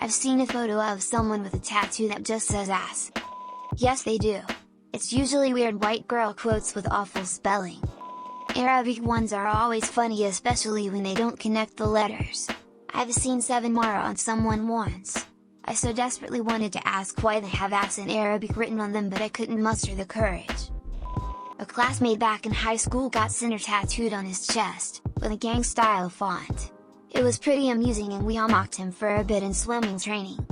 I've seen a photo of someone with a tattoo that just says ass. Yes they do. It's usually weird white girl quotes with awful spelling. Arabic ones are always funny, especially when they don't connect the letters. I've seen 7 Mara on someone once. I so desperately wanted to ask why they have ass in Arabic written on them, but I couldn't muster the courage. A classmate back in high school got Sinner tattooed on his chest, with a gang-style font. It was pretty amusing and we all mocked him for a bit in swimming training.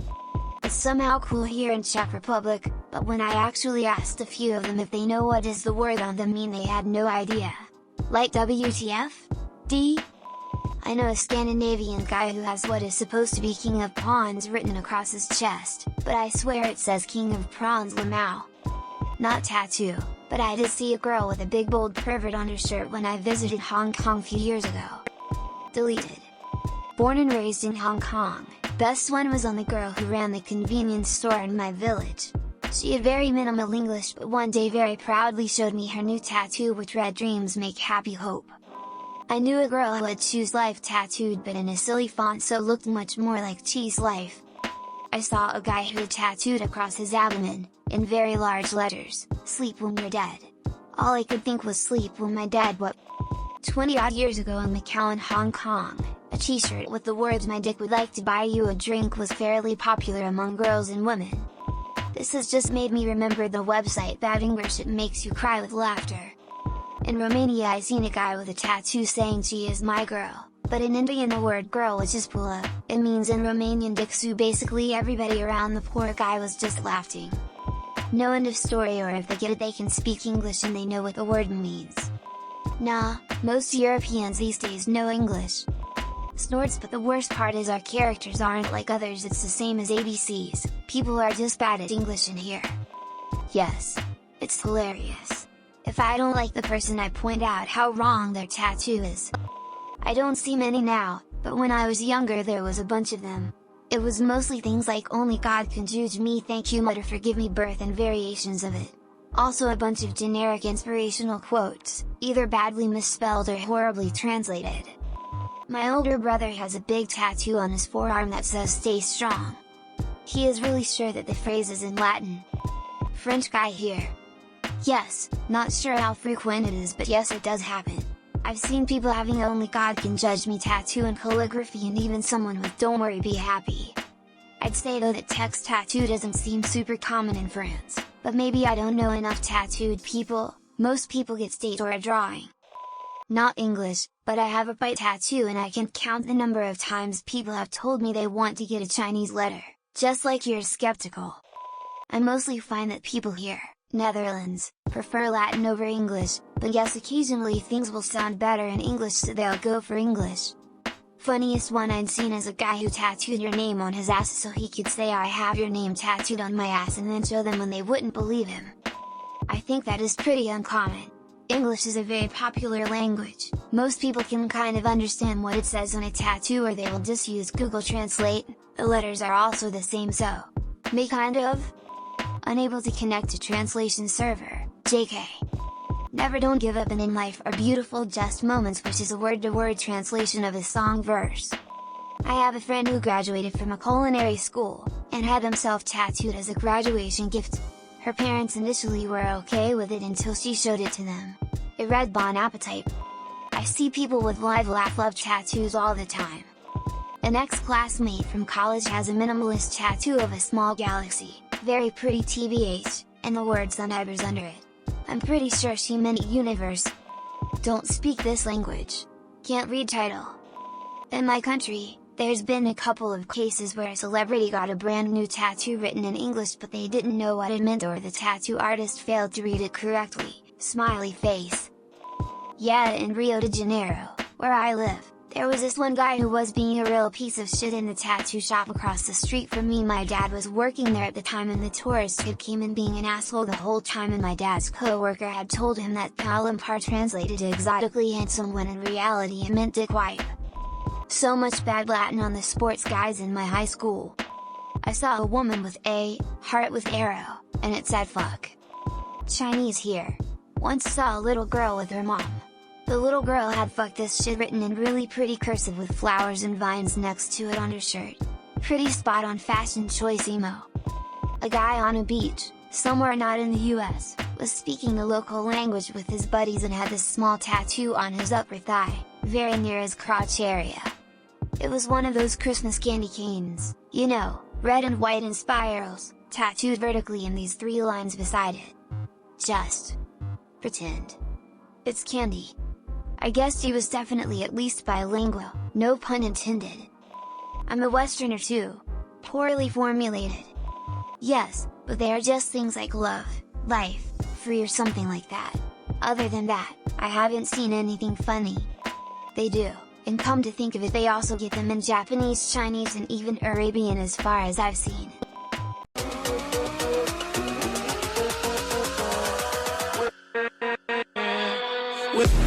It's somehow cool here in Czech Republic, but when I actually asked a few of them if they know what does the word on them mean, they had no idea. Like WTF? D? I know a Scandinavian guy who has what is supposed to be King of Pawns written across his chest, but I swear it says King of Prawns Lamau. Not tattoo, but I did see a girl with a big bold pervert on her shirt when I visited Hong Kong a few years ago. Deleted. Born and raised in Hong Kong, best one was on the girl who ran the convenience store in my village. She had very minimal English, but one day very proudly showed me her new tattoo, which read "Dreams make happy hope." I knew a girl who had "Choose Life" tattooed, but in a silly font so it looked much more like Cheese Life. I saw a guy who had tattooed across his abdomen, in very large letters, "Sleep when you're dead." All I could think was sleep when my dad what? 20 odd years ago in Macau in Hong Kong, a t-shirt with the words "My dick would like to buy you a drink" was fairly popular among girls and women. This has just made me remember the website Bad English It Makes You Cry with Laughter. In Romania I seen a guy with a tattoo saying "She is my girl," but in Indian the word girl is just pula. It means in Romanian diksu. Basically everybody around the poor guy was just laughing. No end of story, or if they get it they can speak English and they know what the word means. Nah, most Europeans these days know English. Snorts, but the worst part is our characters aren't like others, it's the same as ABCs, people are just bad at English in here. Yes. It's hilarious. If I don't like the person I point out how wrong their tattoo is. I don't see many now, but when I was younger there was a bunch of them. It was mostly things like "Only God can judge me, thank you mother, forgive me" birth and variations of it. Also a bunch of generic inspirational quotes, either badly misspelled or horribly translated. My older brother has a big tattoo on his forearm that says "Stay strong." He is really sure that the phrase is in Latin. French guy here. Yes, not sure how frequent it is, but yes, it does happen. I've seen people having "Only God can judge me" tattoo in calligraphy, and even someone with "Don't worry, be happy." I'd say though that text tattoo doesn't seem super common in France, but maybe I don't know enough tattooed people. Most people get state or a drawing. Not English, but I have a bite tattoo and I can count the number of times people have told me they want to get a Chinese letter, just like you're skeptical. I mostly find that people here, Netherlands, prefer Latin over English, but yes, occasionally things will sound better in English so they'll go for English. Funniest one I'd seen is a guy who tattooed your name on his ass so he could say "I have your name tattooed on my ass" and then show them when they wouldn't believe him. I think that is pretty uncommon. English is a very popular language, most people can kind of understand what it says on a tattoo, or they will just use Google Translate. The letters are also the same, so me kind of unable to connect to translation server, JK. Never don't give up, and in life are beautiful just moments, which is a word-to-word translation of a song verse. I have a friend who graduated from a culinary school, and had himself tattooed as a graduation gift. Her parents initially were okay with it until she showed it to them. It read "Bon Appetit." I see people with "Live Laugh Love" tattoos all the time. An ex-classmate from college has a minimalist tattoo of a small galaxy, very pretty TBH, and the word "Sunebers" under it. I'm pretty sure she meant universe. Don't speak this language. Can't read title. In my country, there's been a couple of cases where a celebrity got a brand new tattoo written in English but they didn't know what it meant, or the tattoo artist failed to read it correctly, smiley face. Yeah, in Rio de Janeiro, where I live, there was this one guy who was being a real piece of shit in the tattoo shop across the street from me. My dad was working there at the time and the tourist kid came in being an asshole the whole time, and my dad's co-worker had told him that "Palimpar" translated to exotically handsome when in reality it meant dick wipe. So much bad Latin on the sports guys in my high school. I saw a woman with a heart with arrow, and it said "fuck." Chinese here. Once saw a little girl with her mom. The little girl had "fuck this shit" written in really pretty cursive with flowers and vines next to it on her shirt. pretty spot on fashion choice emo. A guy on a beach, somewhere not in the US, was speaking the local language with his buddies and had this small tattoo on his upper thigh, very near his crotch area. It was one of those Christmas candy canes, you know, red and white in spirals, tattooed vertically in these 3 lines beside it. Just pretend it's candy. I guessed he was definitely at least bilingual, no pun intended. I'm a Westerner too. Poorly formulated. Yes, but they are just things like love, life, free or something like that. Other than that, I haven't seen anything funny. They do, and come to think of it, they also get them in Japanese, Chinese and even Arabian as far as I've seen. With